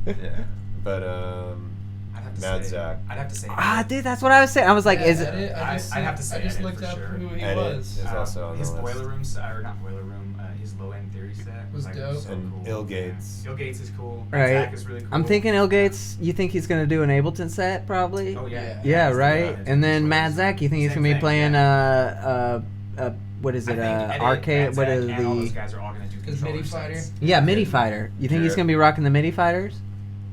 play. Yeah. But I'd have to Mad say. Zach. I'd have to say. Dude, that's what I was saying. I was like, is it? Edit, I'd have to say I just Edit looked for up sure. who he Edit was. is also on the his list. boiler room, or not boiler room, his low end theory set Was like dope. so And cool. Ill Gates. Yeah. Ill Gates is cool. Right. Zach is really cool. I'm thinking Ill Gates. You think he's gonna do an Ableton set, probably? Oh yeah. Yeah, he's right. the- And then he's Mad the- Zach, you think he's same gonna be thing, playing yeah. what is I it? think Edit, Arcade. Mad What Zach, is and all those the? guys are all gonna do His MIDI controller fighter? sets. Yeah, MIDI fighter. You think he's gonna be rocking the MIDI fighters?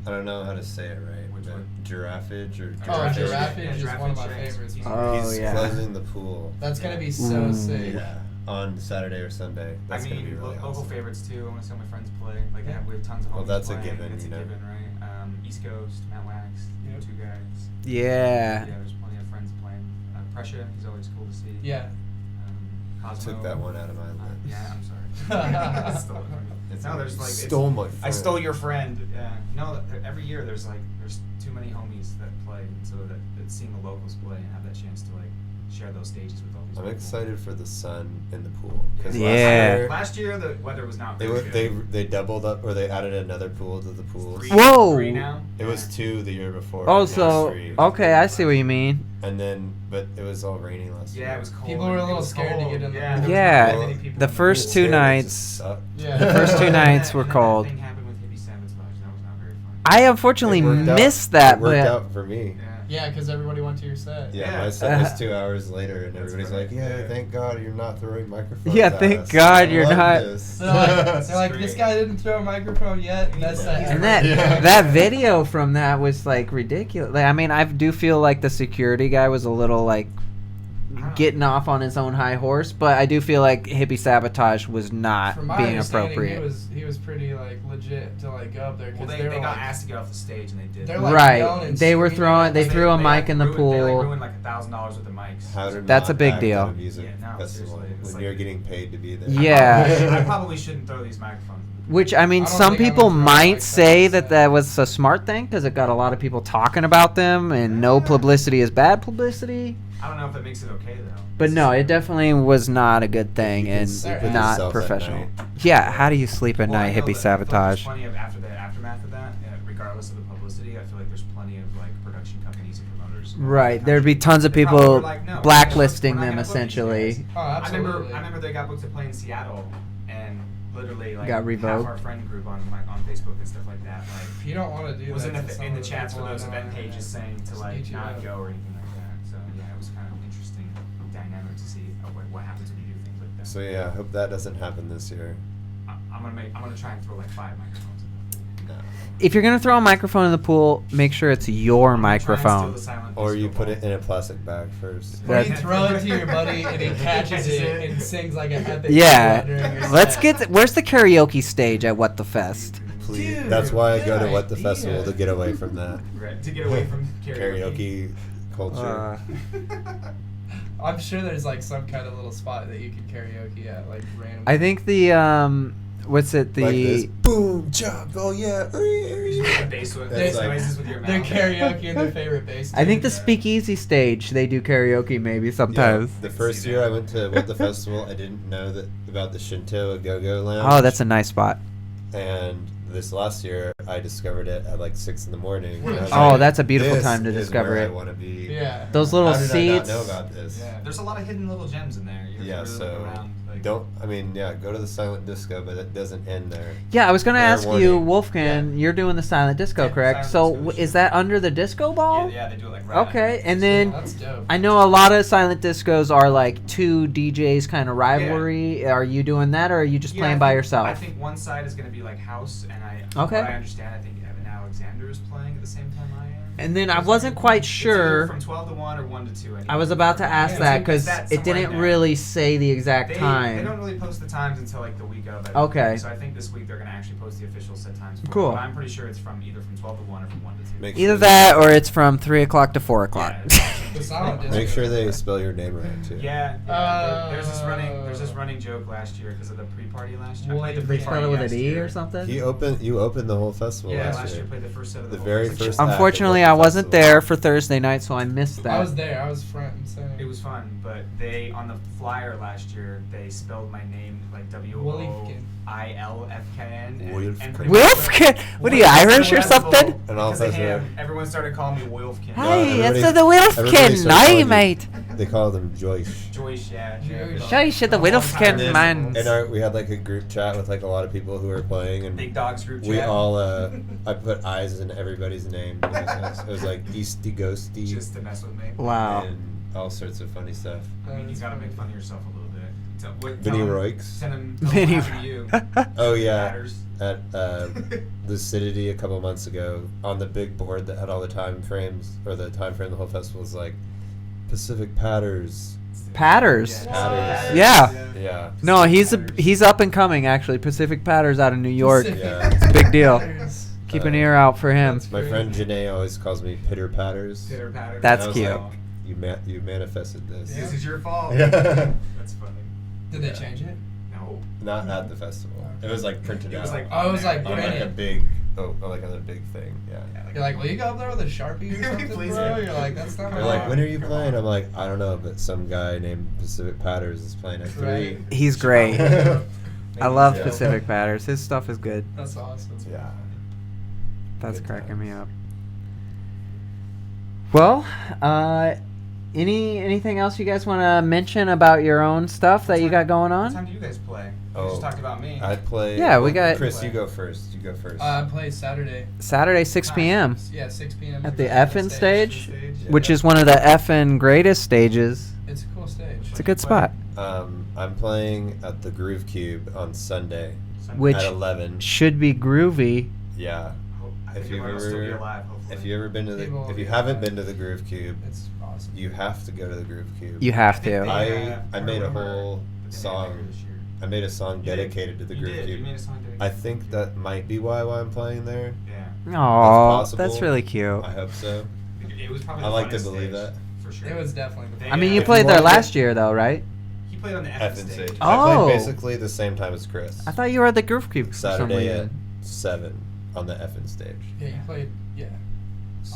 I don't know how to say it right. Which but one? Giraffage or Oh, Giraffage. Giraffage Yeah, is one of my Giraffage, favorites. he's- Oh, He's yeah. closing the pool. That's gonna be so Ooh. sick. Yeah. On Saturday or Sunday. That's I gonna be mean, really local awesome. favorites too. I want to see all my friends play. Like, Yeah. we have tons of Well, homies that's a playing. given, That's you know. a given, right? East Coast, Matt Wax, Yep. two guys. Yeah. Yeah, there's plenty of friends playing. Pressure, he's always cool to see. Yeah. Cosmo. Took that one out of my list. Yeah, I'm sorry. Stole it from me. No, there's like Stole my I stole your friend. Yeah. No, every year there's too many homies that play, and so that seeing the locals play and have that chance to like share those stages with all these I'm people. excited for the sun in the pool. 'Cause Yeah. Last year the weather was not They very were, good. they doubled up, or they added another pool to the pools. Whoa. Three now? It was 2 the year before. Oh, and now it's so 3. okay, I see what you mean. And then, but it was all rainy last year. Yeah, it was cold. People were a It little was scared to cold. get in the Yeah, pool. there was Yeah, not many people the in first It 2 just nights. sucked. Yeah. The first 2 nights were And then cold. That thing happened with Hippie Sabotage. That was not very fun. I unfortunately It worked out- missed that, It worked but out for me. Yeah, because everybody went to your set. Yeah, Yeah. my set was 2 hours later, and That's everybody's right. like, "Yeah, Yeah. thank God you're not throwing microphones." Yeah, at thank us. God I you're love not- this." They're like, great. this guy didn't throw a microphone yet. That's that. and that Yeah. that video from that was like ridiculous. Like, I mean, I do feel like the security guy was a little like getting off on his own high horse, but I do feel like Hippie Sabotage was not From my being understanding, appropriate. he was pretty like legit to like go up there Well, because they were got like, asked to get off the stage and they did. they're, like, Right. yelling and They were screaming throwing- at they them. threw a mic like, in the ruined, They pool. like ruined like $1,000 with the mics. How to That's not a big act deal. at a music Yeah, no, festival seriously, it's when like- you're getting paid to be there. Yeah. I probably shouldn't throw these microphones. Which, I mean, I don't some think I'm people gonna throw might like say that. that was a smart thing because it got a lot of people talking about them, and no publicity is bad publicity. I don't know if that makes it okay though. But no, it definitely was not a good thing You can and sleep with not yourself at professional. night. Yeah, how do you sleep at Well, I night, know Hippie that I feel like there's Sabotage? plenty of after the aftermath of that, regardless of the publicity. I feel like there's plenty of like production companies and promoters. all over Right, the there'd be country tons of that probably people were like, no, blacklisting we're not them gonna book these essentially. guys. Oh, absolutely. I remember they got booked to play in Seattle, and literally like Got half revoked. our friend group on Facebook and stuff like that, like If you don't want to do was that, in to some the of chats for people those on event the pages internet, saying to just like eat you not up. go or anything like that. So yeah, it was kind of interesting dynamic to see what happens when you do things like that. So yeah, I hope that doesn't happen this year. I'm gonna try and throw like 5 microphones in the pool. No. If you're gonna throw a microphone in the pool, make sure it's your I'm gonna try and steal microphone. the silent Or you disco put ball. it in a plastic bag first. Or you That's- throw it to your buddy and he catches it and sings like an epic. Yeah, during your let's set. get. Where's the karaoke stage at What the Fest? Please. Dude, That's why I go to good What the idea. Festival to get away from that. Right, to get away from karaoke. culture. I'm sure there's like some kind of little spot that you can karaoke at, like random. I think the what's it? Like this, The boom, jump, oh yeah. Just make the bass with That's bass like- noises with your mouth. Their karaoke and their favorite bass. I think the tune. Speakeasy stage they do karaoke maybe sometimes. The I can first see year that. I went to What the Festival, I didn't know that about the Shinto Go-Go Lounge. Oh, that's a nice spot. And this last year, I discovered it at like 6 in the morning. and I was Oh, like, that's a beautiful "This time to is discover where it." I want to be. Yeah. Those little How did seats. I not know about this? Yeah, there's a lot of hidden little gems in there. You Yeah, have to really so look around, like, go to the silent disco, but it doesn't end there. Yeah, I was gonna Fair ask you, warning. Wolfkin. You're doing the silent disco, Yeah, correct? silent So disco, is sure. that under the disco ball? Yeah, they do it like right Okay, underneath and the then- disco. That's dope. I know a lot of silent discos are like two DJs kind of rivalry. Are you doing that, or are you just Yeah, playing I by think- yourself? I think one side is going to be like house, and Okay. what I understand, I think Evan Alexander is playing at the same time I am. And then I wasn't quite It's either sure. from 12 to 1 or 1 to 2. Anyway. I was about to ask Yeah, that it's because that it somewhere in didn't there. really say the exact They time. don't really post the times until like the week of. I don't Okay. think. So I think this week they're going to actually post the official set times. For Cool. It, but I'm pretty sure it's from either from 12 to 1 or from 1 to 2. Make Either sure that or it's from 3 o'clock to 4 o'clock. Yeah, The silent disco. Make sure they spell your name right too. Yeah, there's this running joke last year because of the pre-party last year. I played the They They pre-party spelled it with last an E year. or something? You opened the whole festival Yeah, last year. played the first set of the, The whole very festival. first act of Unfortunately, What the I wasn't Festival. there for Thursday night, so I missed that. I was there. I was front and center. It was fun, but they on the flyer last year they spelled my name like WOILFKN. Wolfkin. Wolfkin? What are you, Irish or something? And all Because of of us him, were- everyone started calling me Wolfkin. Hey, everybody- it's the everybody Wolfkin, started calling aye, you- mate. They call them Joyce. Joyce, yeah. Joyce. Joyce, the The whole Wolfkin, entire man. festival. And we had like a group chat with like a lot of people who were playing, and Big Dogs group we chat. all I put eyes in everybody's name. It was like Easty Ghosty Just to mess with me. Wow. and all sorts of funny stuff. I mean, you gotta make fun of yourself a little bit. Vinny tell him- Roix. Send him. Vinny Vinny to you. Oh yeah, Matters. at Lucidity a couple months ago on the big board that had all the time frames, or the time frame of the whole festival was like Pacific Patters. Patters. Patters. Yeah. Yeah. No, he's up and coming actually. Pacific Patters out of New York. Pacific Yeah. It's a big deal. Patters. Keep an ear out for him. That's My great. friend Janae always calls me Pitter Patters. Pitter patter. That's I was cute. like, you manifested this. Yeah. This is your fault. Yeah. That's funny. Did they change it? No. Not at the festival. It was like printed It out. was like Oh, it was like on like a printed. big, like on a big thing. Yeah. You're like, will you go up there with a Sharpie or something, Please, bro? yeah. You're like, that's not They're right. like, when are you Come playing? on. I'm like, I don't know, but some guy named Pacific Patters is playing at 3. Right. He's great. Yeah. I love Yeah. Pacific Batters. His stuff is good. That's awesome. Yeah. That's Good cracking me times. up. Well, anything else you guys want to mention about your own stuff that you got going What time on? do you guys play? You Oh, just talked about me. I play. Yeah, we got- Chris, you go first. You go first. I play Saturday. Saturday, 6 p.m. Yeah, 6 p.m. At the Resampling Effin' stage? Yeah. which is one of the effing greatest stages. It's a cool stage. It's a good spot. I'm playing at the Groove Cube on Sunday Which at 11. should be groovy. Yeah. I If think you've everyone will still be ever- alive, hopefully. If you ever been to the, People will if you be haven't alive. been to the Groove Cube, It's awesome. you have to go to the Groove Cube. You have think to. they, I made a remember whole that they made it song. bigger this year. I made a song You did. dedicated to the You Groove did. Cube. You made a song dedicated I to the think Groove that might be why I'm playing there. Yeah. Aw, possible. that's really cute. I hope so. It was probably I the like to funnest believe stage, that. For sure. It was definitely the They, I mean, you If played you there want last it- year, though, right? He played on the Effin' Effin' stage. stage. I Oh. played basically the same time as Chris. I thought you were at the Groove Cube for some Saturday at reason. 7 on the Effin' stage. Yeah, you played. Yeah,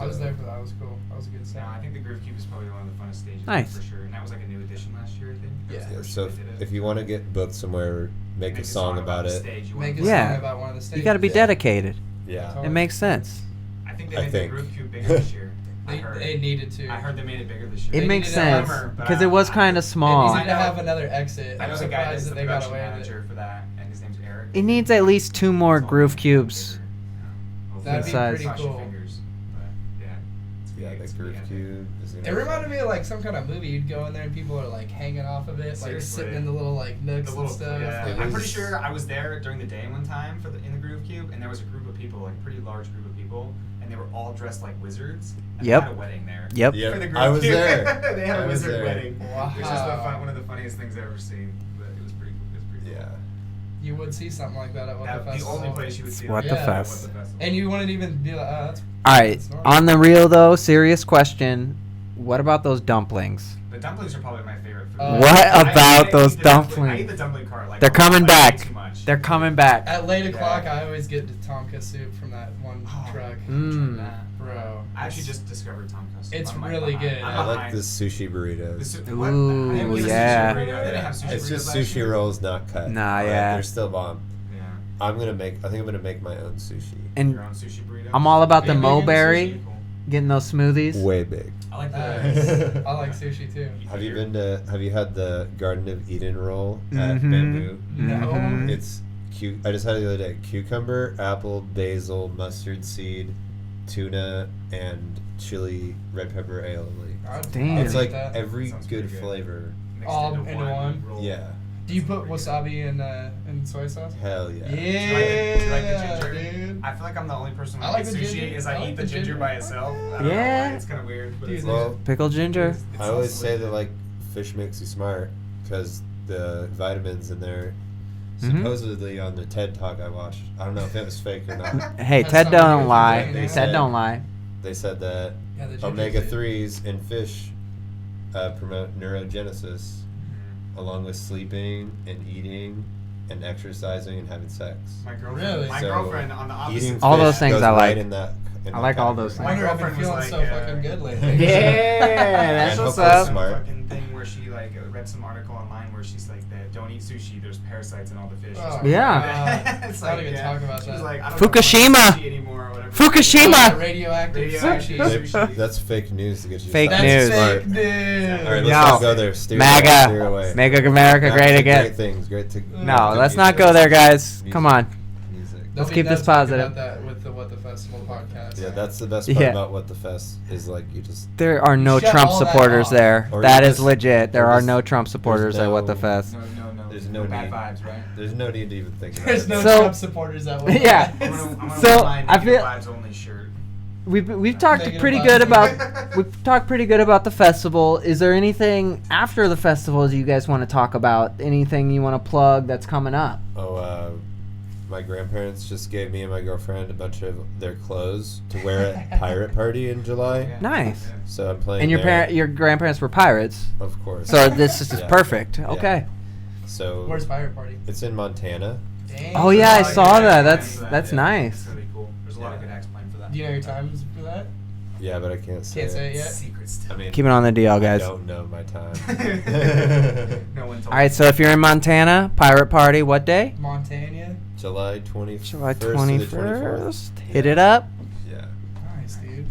I was So- there for that. It was cool. That was a good No, sound. I think the Groove Cube is probably one of the funnest stages Nice. for sure. And that was like a new addition last year, I think. That was Yeah. the Yeah, first so year they did it. if you want to get booked somewhere, make a song about the it. stage you Make a want. Yeah. song about one of the stages. You got to be Yeah. dedicated. Yeah. Totally. It makes sense. I think they I made think. the Groove Cube bigger this year. I They, heard. they needed to. I heard they made it bigger this year. It They makes needed a sense hammer, but because it was kind of It small. needed to I know- have another exit. I I'm know the guy that's surprised the that they got production away with manager it. for that, and his name's Eric. It needs at least 2 more It's all Groove bigger. Cubes. Hopefully That'd be Size. pretty cross your cool. fingers, but yeah. It's Yeah, big, the it's Groove big, I think. Cube. Is gonna It be reminded fun. me of like some kind of movie. You'd go in there and people are like hanging off of it, like Seriously. sitting in the little like nooks The and little, stuff. yeah. It I'm pretty was- sure I was there during the day one time in the Groove Cube, and there was a group of people, like a pretty large group of people, and they were all dressed like wizards. And Yep. They had a wedding there. Yep. Yep, For the Groove I was Cube. there. They had I a was wizard there. wedding. Wow. It was just one of the funniest things I've ever seen. But it was pretty cool. It was pretty cool. Yeah. You would see something like that at What That, the the Festival. only place you would see What that the was Fest. What the Festival. And you wouldn't even be like, oh, that's. All right. that's normal. On the real though, serious question. What about those dumplings? The dumplings are probably my favorite food. What I about eat those the dumpling- dumplings? I eat the dumpling cart like They're a lot, coming like, way back. too much. They're coming back. At late Yeah. o'clock, I always get the Tonka soup from that one Oh, truck. Mm. Bro. I actually just discovered Tom Custom. It's I'm, like, really behind. good. I'm I like behind. the sushi burritos. The su- Ooh, what? I didn't get a sushi yeah. burrito. They didn't have sushi It's burritos just last sushi year. rolls not cut. Nah, But yeah. They're still bomb. Yeah. I think I'm gonna make my own sushi. And Your own sushi burrito. I'm all about the Big, big into mulberry, Sushi, cool. getting those smoothies. Way big. I like Nice. the. I like sushi too. Have you had the Garden of Eden roll at Mhm. Bamboo? No. Mhm. It's cute. I just had it the other day. Cucumber, apple, basil, mustard seed, tuna, and chili red pepper aioli. Damn. It's Yeah. like that. every Sounds good pretty good. flavor. Mixed All into into one? roll. Yeah. Do you put Pretty good. wasabi in soy sauce? Hell yeah. Do you like the Yeah, ginger? dude. I feel like I'm the only person when I I like eat the sushi ginger. is I I like eat the the ginger ginger. by itself. I don't know Yeah. why. It's kind of weird. But Dude, it's Well, Pickled ginger. it's I so always sweet. say that like fish makes you smart because the vitamins in there. Mhm. Supposedly on the TED Talk I watched, I don't know if it was fake or not. Hey, That's Ted something don't good lie. to do, They man. Ted said- don't lie. They said that Yeah, the ginger omega soup. 3s in fish promote neurogenesis, along with sleeping and eating and exercising and having sex. My girlfriend, Really? my So, girlfriend on the opposite. Eating All fish those things goes I right like. in that, in I that like all those category. I things. wonder if girlfriend you're was feeling like, so fucking good lately. Yeah, that's And what's hopefully up. smart. Fucking thing where she like read some article online where she's like, that don't eat sushi. There's parasites in all the fish. or Oh, something Yeah. like that. It's Not like, even yeah. talk about She was that. like, I don't know Fukushima. if I want sushi anymore or whatever. Fukushima. Radioactive Radioactive sushi. sushi. That's fake news to get you Fake started. news. That's Smart. fake news. All right, let's Yo. not go there. Steer away. MAGA. Steer away. Make America Back great to again. Great things. Great to. No, good let's not music. go there, guys. Come on. Music. Let's They'll keep be this done talking positive. About that with the What the Festival podcast. Yeah, that's the best part Yeah. about What the Fest is like you just. There are no Shut Trump all that supporters off. there. Or That you is just- legit. There or are just- no Trump supporters at What the no- Fest. No. There's no bad need. vibes, right? There's no need to even think about There's it. no So- Trump supporters that way. Yeah. I'm gonna So, wear my I negative feel- vibes only shirt. We've talked Negative pretty vibes. good about we've talked pretty good about the festival. Is there anything after the festival you guys want to talk about? Anything you want to plug that's coming up? Oh, my grandparents just gave me and my girlfriend a bunch of their clothes to wear at Pirate Party in July. Yeah. Nice. Yeah. So I'm playing. And there, your grandparents were pirates, of course. so this is Yeah. perfect. Yeah. Okay. So Where's Pirate Party? it's in Montana. Dang. Oh yeah, I saw that. That's Yeah. that's Yeah. nice. It's gonna be cool. There's a lot of Yeah. good acts playing for that. Do you know your times for that? Yeah, but I can't say. Can't say it yet. Secret still. I mean, Keep it on the DL, I guys. don't know my time. No one told All right, so if you're in Montana, Pirate Party, what day? Montana. July 21st. July to the 21st. Hit Yeah. it up. Yeah. Nice, dude.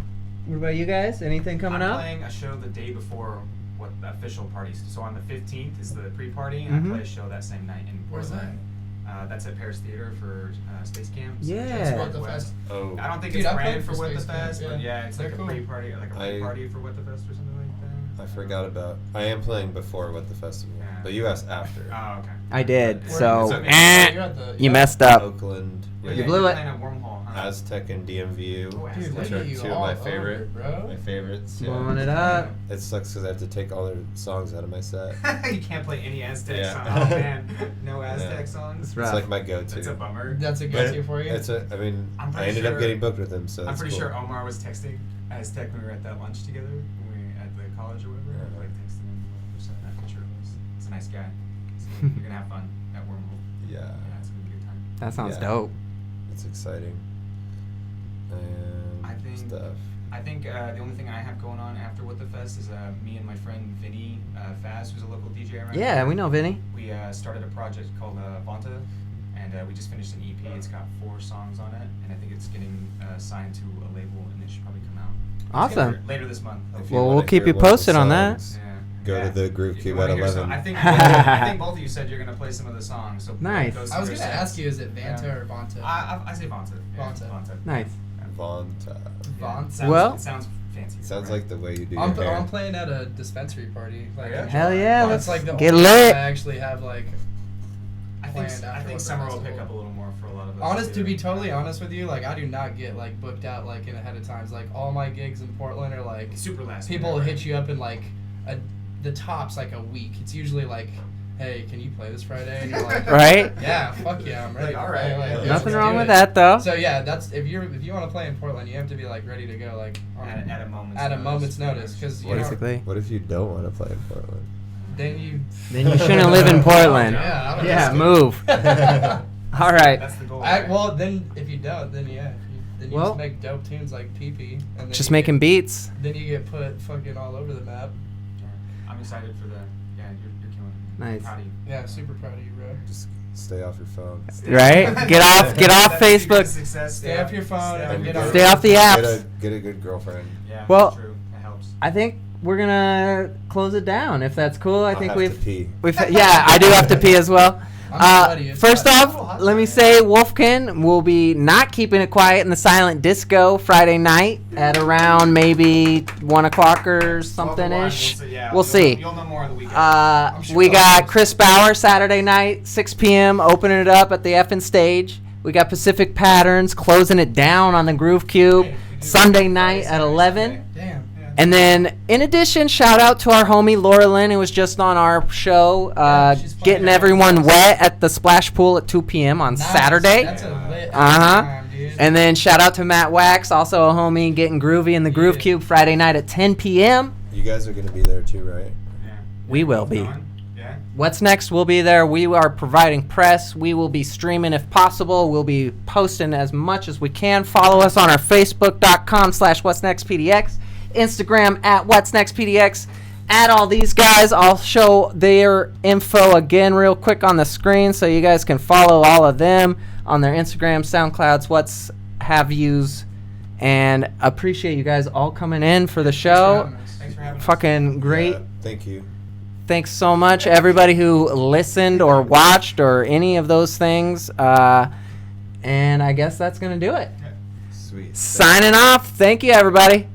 What about you guys? Anything coming I'm up? playing a show the day before what the official parties. So on the 15th is the pre-party, and Mhm. I play a show that same night in Where's Portland. That's at Paris Theater for Space Camp. Yeah. That's what the fest. Oh. I don't think Dude, it's I played branded for for What the Space Camp, Fest, but yeah. yeah, it's They're like a cool. pre-party, like a I- pre-party for What the Fest or something like that. I forgot about. I am playing before What the Festival, Yeah. but you asked after. Oh, okay. I did. Where- So, so- You're at the- you yeah. messed up. Oakland. Yeah, You yeah, blew you're it. playing at Wormhole, huh? Aztec and DMVU, Oh, Dude, Aztec. which look are at you two of all my over, favorite, bro. my favorites. Yeah. Blowing it up. It sucks because I have to take all their songs out of my set. You can't play any Aztec Yeah. song. Oh man, no Aztec Yeah. songs. That's It's rough. like my go-to. That's a bummer. That's a But go-to for you. It's a. I mean, I'm I pretty ended up sure- getting booked with him, so I'm that's pretty cool. sure Omar was texting Aztec when we were at that lunch together, when we at the college or whatever. Yeah. Like texting him or something. I'm pretty sure it was. He's a nice guy. So you're gonna have fun at Wormhole. Yeah, Yeah, it's gonna be a good time. That sounds Yeah. dope. it's exciting. And I think- stuff. I think the only thing I have going on after What the Fest is me and my friend Vinny Faz, who's a local DJ around Yeah, here. we know Vinny. We started a project called Vonta, and we just finished an EP. It's got 4 songs on it, and I think it's getting signed to a label, and it should probably come out. Awesome. Later this month. If hopefully. you Well, wanna we'll keep hear you one of the posted on that. songs, Yeah. Go to the Groove If you Cube wanna at hear some- 11. I think both of you said you're gonna play some of the songs. So Nice. go see I was their gonna sets. ask you, is it Vanta Yeah. or Vonta? I say Vonta. Yeah, Vonta. Nice. Vonta. Vonta. Sounds, Well- it sounds fancy. Sounds right? like the way you do I'm, your hair. I'm playing at a dispensary party. Like, Yeah? in Hell July. yeah, Well, let's it's like the get only lit. time I actually have like. I planned think after what the summer will festival. pick up a little more for a lot of us. Honest, to too. be totally honest with you, like I do not get like booked out like in ahead of times. Like all my gigs in Portland are like Super last people minute, right? hit you up in like the tops like a week. It's usually like, hey, can you play this Friday? And you're like, Right? yeah, fuck yeah, I'm ready. Like, all to play. right, Like, yeah, let's Nothing do wrong it. with that, though. So yeah, that's if you want to play in Portland, you have to be like ready to go like on, At a moment's at a notice. moment's notice because you What know, if, Basically. what if you don't want to play in Portland? then you Then you shouldn't live in Portland. Yeah, I don't Yeah, know. move. All right. That's the goal. I, right? well, then if you don't, then yeah, then you Well- just make dope tunes like PP, and then Just you making get, beats. Then you get put fucking all over the map. Yeah. I'm excited for the. Yeah, you're killing it. Nice. Proud of you. Yeah, super proud of you, bro. Just stay off your phone. Right? Get off That's the secret Facebook. to success. Stay off your phone and get on- Stay off the Get apps. get a good girlfriend. Yeah, Well- that's true. It helps. I think we're gonna close it down if that's cool. I I'll think have to pee. yeah, I do have to pee as well. I'm sweaty. It's First hot. off, let me say Wolfkin will be not keeping it quiet in the silent disco Friday night at around maybe 1 o'clock or something ish. We'll see. You'll know more on the weekend. I'm sure We I'll got post Chris it. Bower Saturday night, 6 p.m. opening it up at the effing stage. We got Pacific Patterns closing it down on the Groove Cube Hey, we do Sunday Friday, night at Saturday, 11. Sunday. Damn. Yeah. And then, in addition, shout out to our homie Laura Lynn, who was just on our show, she's playing getting at everyone WhatsNext. wet at the splash pool at 2 p.m. on Nice. Saturday. That's a lit Uh-huh. time, dude. And then shout out to Matt Wax, also a homie, getting groovy in the Groove Yeah. Cube Friday night at 10 p.m. You guys are gonna be there too, right? Yeah. We will Both be. going? Yeah. What's Next will be there. We are providing press. We will be streaming if possible. We'll be posting as much as we can. Follow us on our Facebook.com/WhatsNextPDX, Instagram at WhatsNextPDX. Add all these guys. I'll show their info again real quick on the screen so you guys can follow all of them on their Instagram, SoundClouds, what's have yous. And appreciate you guys all coming in for the show. Thanks for having us. Fucking great. Yeah, thank you. Thanks so much, everybody who listened or watched or any of those things. And I guess that's going to do it. Sweet. Signing off. Thank you, everybody.